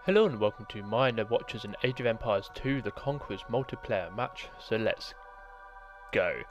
Hello and welcome to Minor Watchers and Age of Empires 2 The Conquerors multiplayer match, so let's go.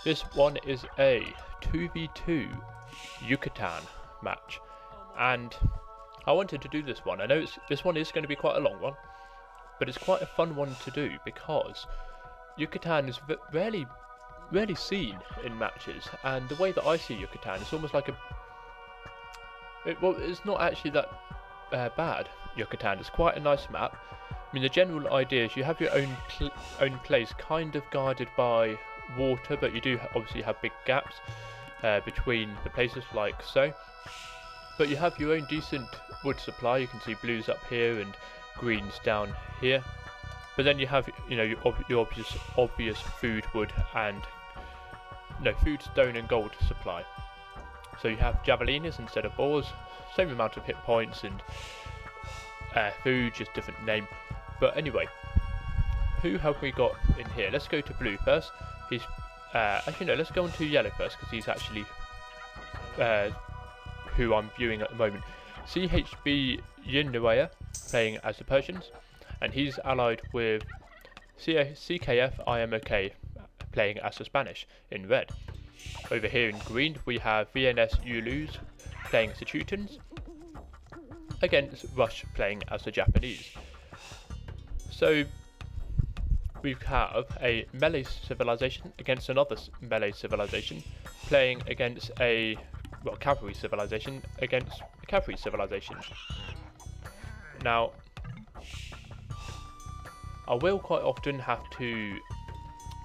This one is a 2v2 Yucatan match, and I wanted to do this one. I know this one is going to be quite a long one, but it's quite a fun one to do because Yucatan is rarely seen in matches, and the way that I see Yucatan is almost like it's not actually that bad. Yucatan is quite a nice map. I mean, the general idea is you have your own place kind of guarded by water, but you do obviously have big gaps between the places like so. But you have your own decent wood supply. You can see blues up here and greens down here. But then you have, you know, your obvious food, wood, and food, stone, and gold supply. So you have Jabberminors instead of boars, same amount of hit points and food, just different name. But anyway, who have we got in here? Let's go to blue first. He's actually no, let's go on to yellow first because he's actually who I'm viewing at the moment. CHB Yinnuaya playing as the Persians, and he's allied with CKF IamOK playing as the Spanish in red. Over here in green we have VNS Ulus playing as the Teutons, against Rush playing as the Japanese. So we have a melee civilization against another melee civilization, playing against a cavalry civilization against a cavalry civilization. Now, I will quite often have to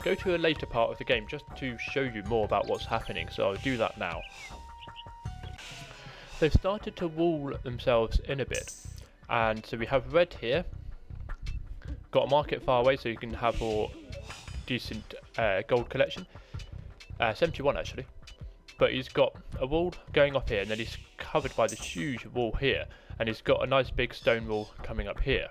go to a later part of the game just to show you more about what's happening, so I'll do that now. They've started to wall themselves in a bit, and so we have red here, got a market far away so you can have more decent gold collection, 71 actually, but he's got a wall going up here, and then he's covered by this huge wall here, and he's got a nice big stone wall coming up here.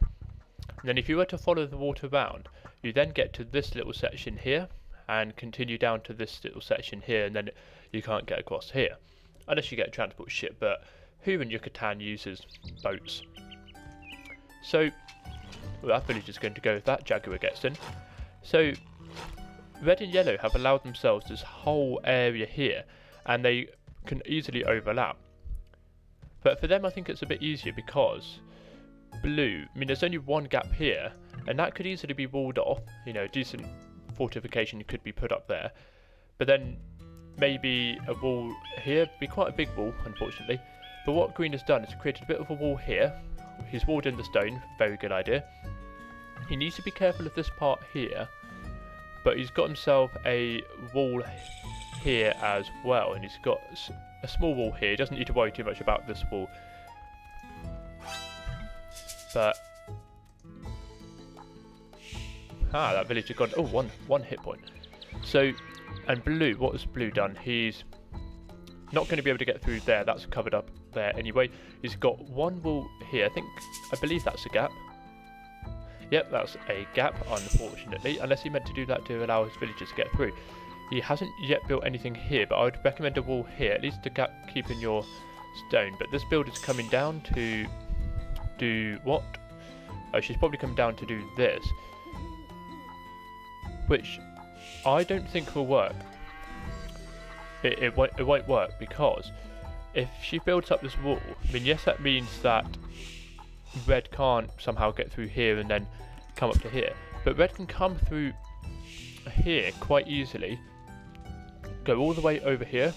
And then if you were to follow the water round, you then get to this little section here and continue down to this little section here, and then you can't get across here unless you get a transport ship, but who in Yucatan uses boats? So that village is going to go with that. Jaguar gets in. So red and yellow have allowed themselves this whole area here, and they can easily overlap. But for them I think it's a bit easier because blue, I mean there's only one gap here, and that could easily be walled off. You know, decent fortification could be put up there, but then maybe a wall here, be quite a big wall unfortunately. But what green has done is created a bit of a wall here. He's walled in the stone, very good idea. He needs to be careful of this part here, but he's got himself a wall here as well, and he's got a small wall here. He doesn't need to worry too much about this wall. But that village has got one hit point. So, and blue, what has blue done? He's not going to be able to get through there. That's covered up there anyway. He's got one wall here. I believe that's a gap. Yep, that's a gap, unfortunately, unless he meant to do that to allow his villagers to get through. He hasn't yet built anything here, but I would recommend a wall here, at least to keep in your stone. But this build is coming down to do what? Oh, she's probably come down to do this, which I don't think will work. It won't work, because if she builds up this wall, I mean, yes, that means that red can't somehow get through here and then come up to here, but red can come through here quite easily, go all the way over here,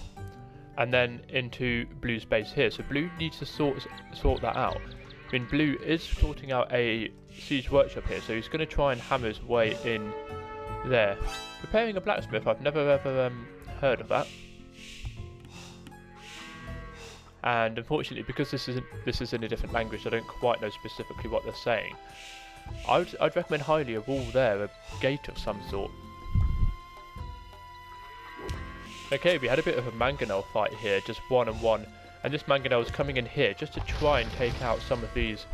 and then into blue's base here. So blue needs to sort that out. I mean, blue is sorting out a siege workshop here, so he's going to try and hammer his way in there. Preparing a blacksmith, I've never ever heard of that. And unfortunately, because this is in a different language, I don't quite know specifically what they're saying. I'd recommend highly a wall there, a gate of some sort. Okay, we had a bit of a mangonel fight here, just 1-on-1, and this mangonel is coming in here just to try and take out some of these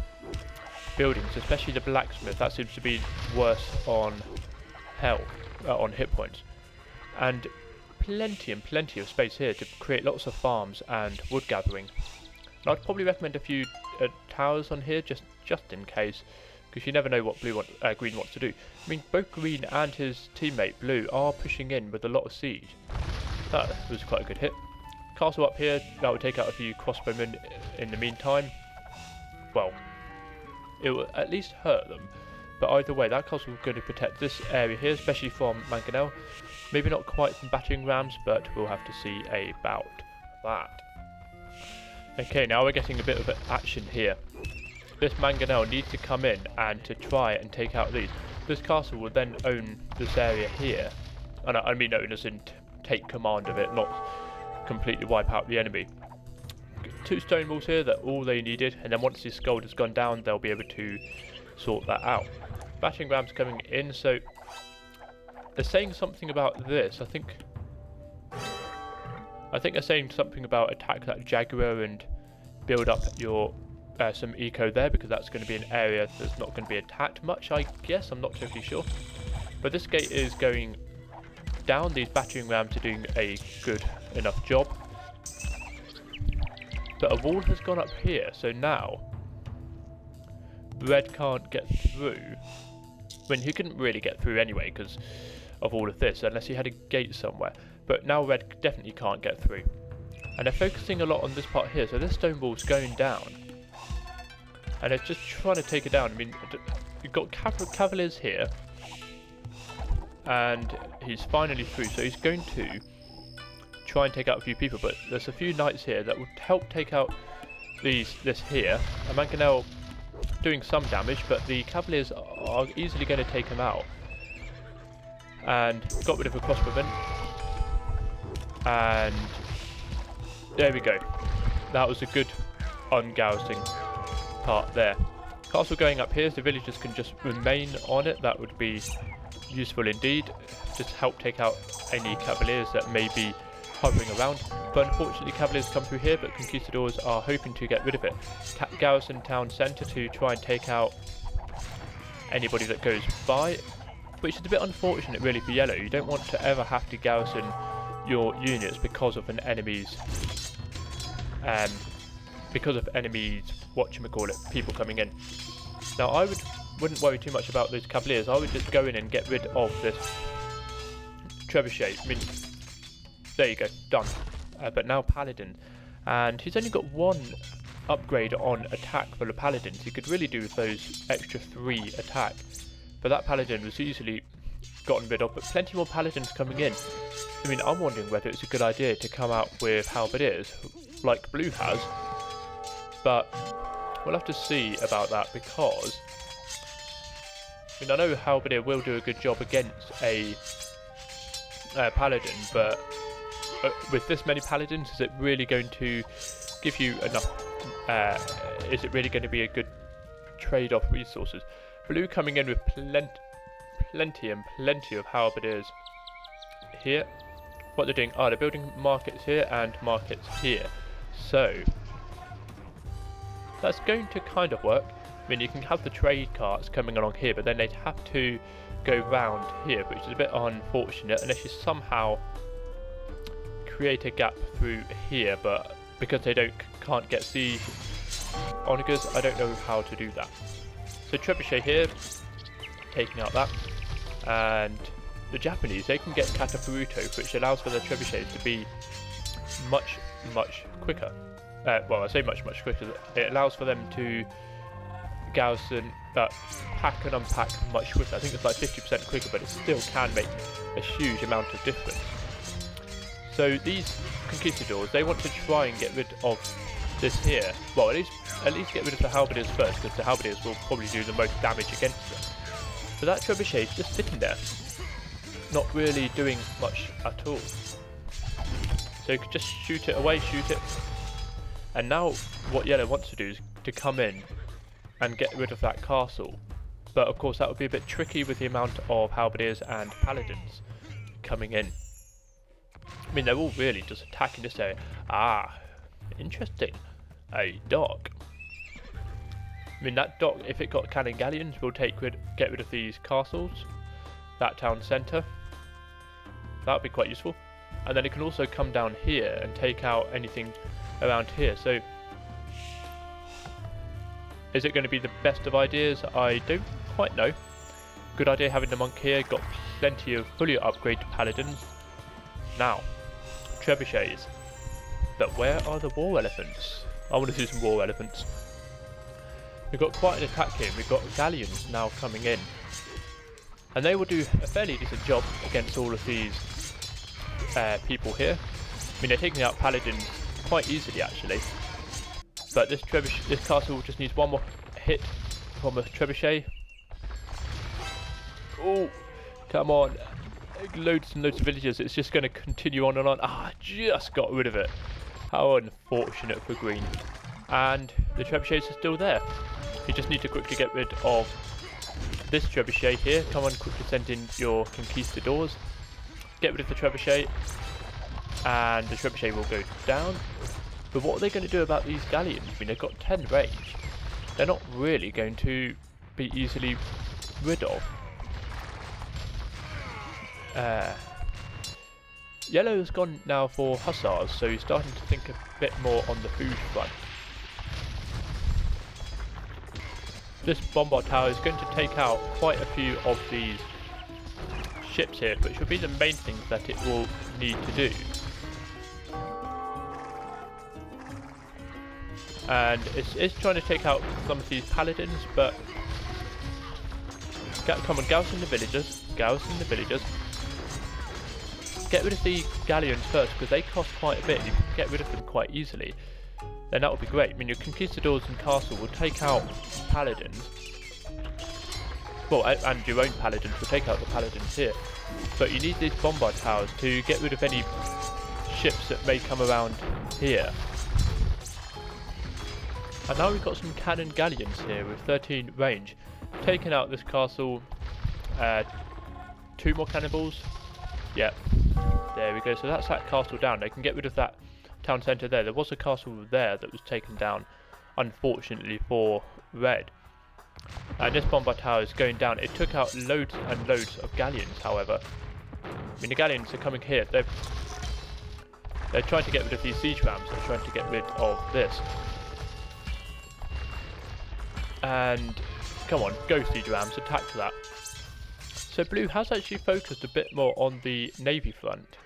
buildings, especially the blacksmith. That seems to be worse on health, on hit points, and plenty of space here to create lots of farms and wood gathering. And I'd probably recommend a few towers on here just in case, because you never know what Green wants to do. I mean, both Green and his teammate Blue are pushing in with a lot of siege. That was quite a good hit. Castle up here, that will take out a few crossbowmen in the meantime. Well, it will at least hurt them. But either way, that castle is going to protect this area here, especially from Mangonel. Maybe not quite from battering rams, but we'll have to see about that. Okay, now we're getting a bit of action here. This Mangonel needs to come in and to try and take out these. This castle will then own this area here. And I mean own as in take command of it, not completely wipe out the enemy. 2 stone walls here, that's all they needed, and then once this gold has gone down, they'll be able to sort that out. Battering rams coming in, so they're saying something about this. I think they're saying something about attack that Jaguar and build up your some eco there, because that's going to be an area that's not going to be attacked much, I guess. I'm not totally sure. But this gate is going down. These battering rams are doing a good enough job. But a wall has gone up here, so now Red can't get through. I mean, he couldn't really get through anyway because of all of this, unless he had a gate somewhere. But now Red definitely can't get through. And they're focusing a lot on this part here, so this stone wall's going down. And it's just trying to take it down. I mean, you've got cavaliers here. And he's finally through, so he's going to try and take out a few people. But there's a few knights here that would help take out this here. And Mangonel doing some damage, but the cavaliers are easily going to take him out. And got rid of a crossbowman. And there we go. That was a good ungousing part there. Castle going up here, so the villagers can just remain on it. That would be useful indeed. Just help take out any cavaliers that may be hovering around. But unfortunately cavaliers come through here, but conquistadors are hoping to get rid of it. Garrison town centre to try and take out anybody that goes by, which is a bit unfortunate really for yellow. You don't want to ever have to garrison your units because of an enemy's people coming in. Now I wouldn't worry too much about those cavaliers. I would just go in and get rid of this trebuchet. I mean, there you go, done. But now paladin, and he's only got 1 upgrade on attack for the paladins. He could really do with those extra 3 attack, but that paladin was easily gotten rid of. But plenty more paladins coming in. I mean, I'm wondering whether it's a good idea to come out with halberdiers like Blue has, but we'll have to see about that, because I mean, I know halberdier will do a good job against a paladin, but with this many paladins, is it really going to give you enough? Is it really going to be a good trade-off resources? Blue coming in with plenty of halberdiers here. What they're doing, they're building markets here and markets here, so that's going to kind of work. I mean, you can have the trade carts coming along here, but then they'd have to go round here, which is a bit unfortunate unless you somehow create a gap through here. But because they can't get the onagers, I don't know how to do that. So trebuchet here, taking out that, and the Japanese, they can get Catapuruto, which allows for their trebuchets to be much quicker. Well, I say much quicker. It allows for them to garrison, pack and unpack much quicker. I think it's like 50% quicker, but it still can make a huge amount of difference. So these conquistadors, they want to try and get rid of this here. Well, at least get rid of the halberdiers first, because the halberdiers will probably do the most damage against them. But that trebuchet is just sitting there, not really doing much at all. So you could just shoot it away, shoot it. And now what yellow wants to do is to come in and get rid of that castle. But of course that would be a bit tricky with the amount of halberdiers and paladins coming in. I mean, they're all really just attacking this area. Interesting. A dock. I mean, that dock, if it got cannon galleons, will get rid of these castles. That town centre. That would be quite useful. And then it can also come down here and take out anything around here. So Is it going to be the best of ideas? I don't quite know. Good idea having the monk here. Got plenty of fully upgraded paladins. Now, trebuchets. But where are the war elephants? I want to see some war elephants. We've got quite an attack here. We've got galleons now coming in. And they will do a fairly decent job against all of these people here. I mean, they're taking out paladins quite easily actually. But this castle just needs one more hit from a trebuchet. Oh, come on. Loads and loads of villagers. It's just going to continue on and on. Ah, I just got rid of it. How unfortunate for green. And the trebuchets are still there. You just need to quickly get rid of this trebuchet here. Come on, quickly send in your conquistadors. Get rid of the trebuchet. And the trebuchet will go down. But what are they going to do about these galleons? I mean, they've got 10 range. They're not really going to be easily rid of. Yellow has gone now for hussars, so he's starting to think a bit more on the food front. This bombard tower is going to take out quite a few of these ships here, which will be the main things that it will need to do. And it's trying to take out some of these paladins, but come on, garrison the villagers, garrison the villagers. Get rid of the galleons first, because they cost quite a bit. You can get rid of them quite easily. Then that would be great. I mean, your conquistadors and castle will take out paladins. Well, and your own paladins will take out the paladins here. But you need these bombard towers to get rid of any ships that may come around here. And now we've got some cannon galleons here with 13 range. Taking out this castle, 2 more cannonballs. Yep, there we go. So that's that castle down. They can get rid of that town centre there. There was a castle there that was taken down, unfortunately for red. And this bombard tower is going down. It took out loads and loads of galleons, however. I mean, the galleons are coming here. They're trying to get rid of these siege rams. They're trying to get rid of this. And come on, go siege rams, attack that. So blue has actually focused a bit more on the navy front.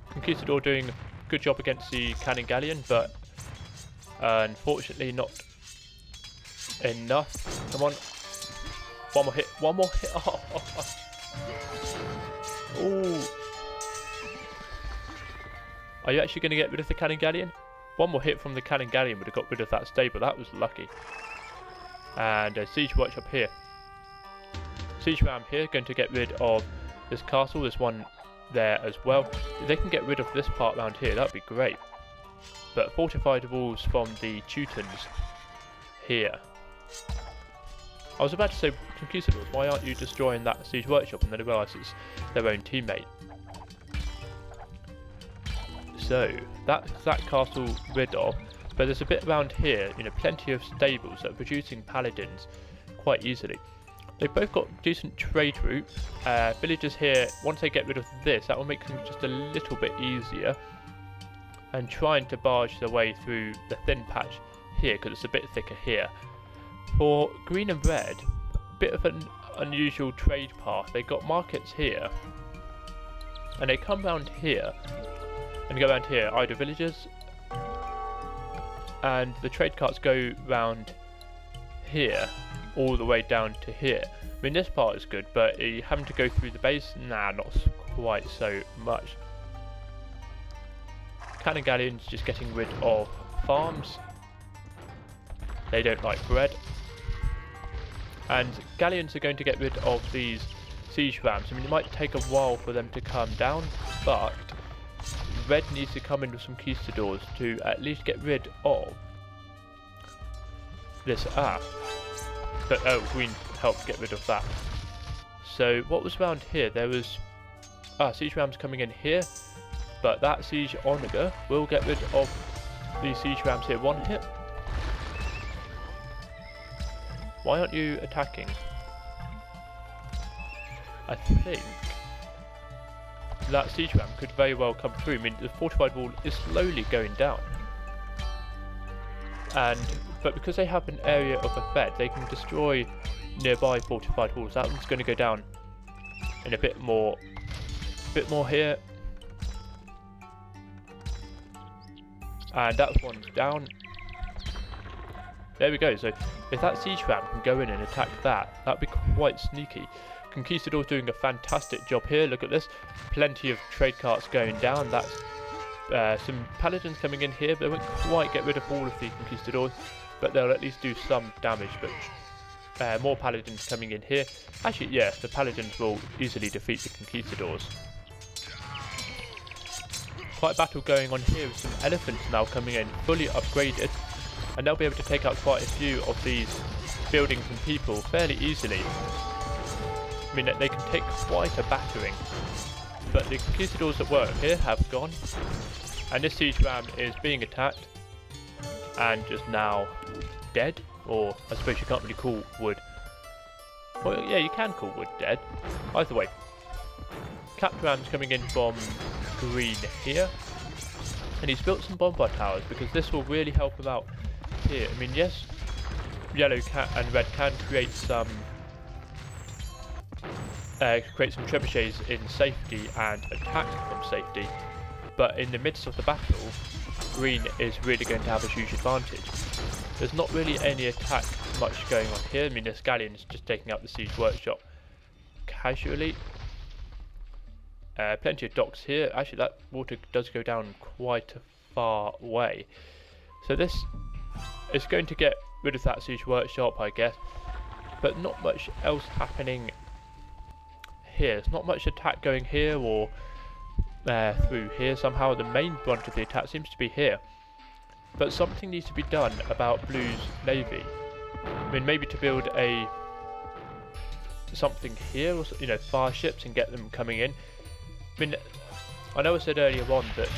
Conquistador doing a good job against the cannon galleon, but unfortunately not enough. Come on, one more hit, one more hit. Ooh. Are you actually going to get rid of the cannon galleon? One more hit from the cannon galleon would have got rid of that stable. That was lucky. And a siege watch up here. Siege ram here, going to get rid of this castle, this one there as well. If they can get rid of this part around here, that would be great. But fortified walls from the Teutons here. I was about to say, Conquistadors, why aren't you destroying that siege workshop? And then I realised it's their own teammate. So, that's that castle rid of. But there's a bit around here, you know, plenty of stables that are producing paladins quite easily. They've both got decent trade routes. Villagers here, once they get rid of this, that will make them just a little bit easier. And trying to barge their way through the thin patch here, because it's a bit thicker here. For green and red, a bit of an unusual trade path. They've got markets here. And they come round here. And go around here, idle villagers. And the trade carts go round here, all the way down to here. I mean, this part is good, but are you having to go through the base? Nah, not quite so much. Cannon galleons just getting rid of farms. They don't like bread. And galleons are going to get rid of these siege rams. I mean, it might take a while for them to come down, but red needs to come in with some conquistadors to at least get rid of this. But oh, green helped get rid of that. So what was around here? There was siege rams coming in here, but that siege onager will get rid of these siege rams here. One hit. Why aren't you attacking? I think that siege ram could very well come through. I mean, the fortified wall is slowly going down. And but because they have an area of effect, they can destroy nearby fortified walls. That one's going to go down in a bit more here, and that one's down. There we go. So if that siege ram can go in and attack that, that'd be quite sneaky. Conquistadors doing a fantastic job here. Look at this, plenty of trade carts going down. That's some paladins coming in here. They won't quite get rid of all of the conquistadors, but they'll at least do some damage. But more paladins coming in here. Actually, yeah, the paladins will easily defeat the conquistadors. Quite a battle going on here with some elephants now coming in, fully upgraded, and they'll be able to take out quite a few of these buildings and people fairly easily. I mean, they can take quite a battering, but the conquistadors that were here have gone, and this siege ram is being attacked and just now dead, or I suppose you can't really call wood. Well, yeah, you can call wood dead. Either way, cap ram's coming in from green here, and he's built some bombard towers because this will really help him out here. I mean, yes, yellow and red can create some trebuchets in safety and attack from safety, but in the midst of the battle, green is really going to have a huge advantage. There's not really any attack much going on here. I mean, this galleon's just taking out the siege workshop casually. Plenty of docks here. Actually, that water does go down quite a far way, so this is going to get rid of that siege workshop, I guess, but not much else happening here. There's not much attack going here or through here. Somehow the main brunt of the attack seems to be here, but something needs to be done about Blue's navy. I mean, maybe to build something here, or fire ships and get them coming in. I mean, I know I said earlier on that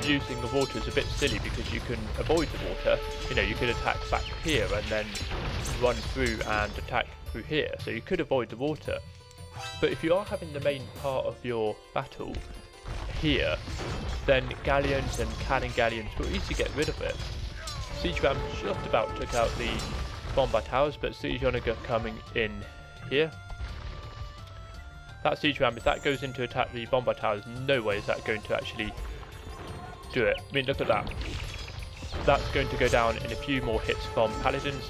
using the water is a bit silly because you can avoid the water. You could attack back here and then run through and attack through here, so you could avoid the water. But if you are having the main part of your battle here, then galleons and cannon galleons will easily get rid of it. Siege ram just about took out the bombard towers, but siege onager coming in here. That siege ram, if that goes in to attack the bombard towers, no way is that going to actually do it. I mean, look at that. That's going to go down in a few more hits from paladins.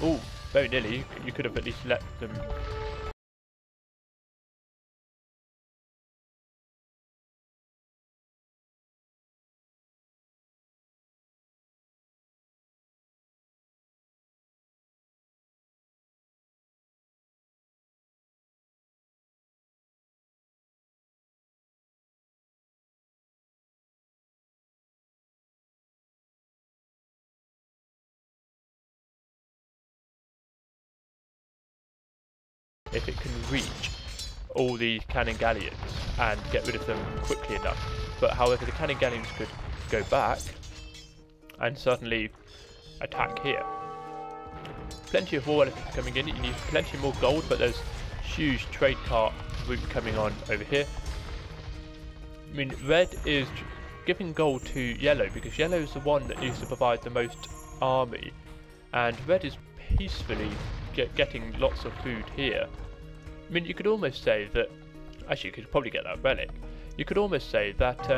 Oh, very nearly. You could have at least let them. If it can reach all the cannon galleons and get rid of them quickly enough. But however, the cannon galleons could go back and suddenly attack here. Plenty of war elephants coming in. You need plenty more gold, but there's huge trade cart route coming on over here. I mean, red is giving gold to yellow because yellow is the one that needs to provide the most army, and red is peacefully getting lots of food here. I mean, you could almost say that, actually you could probably get that relic, you could almost say that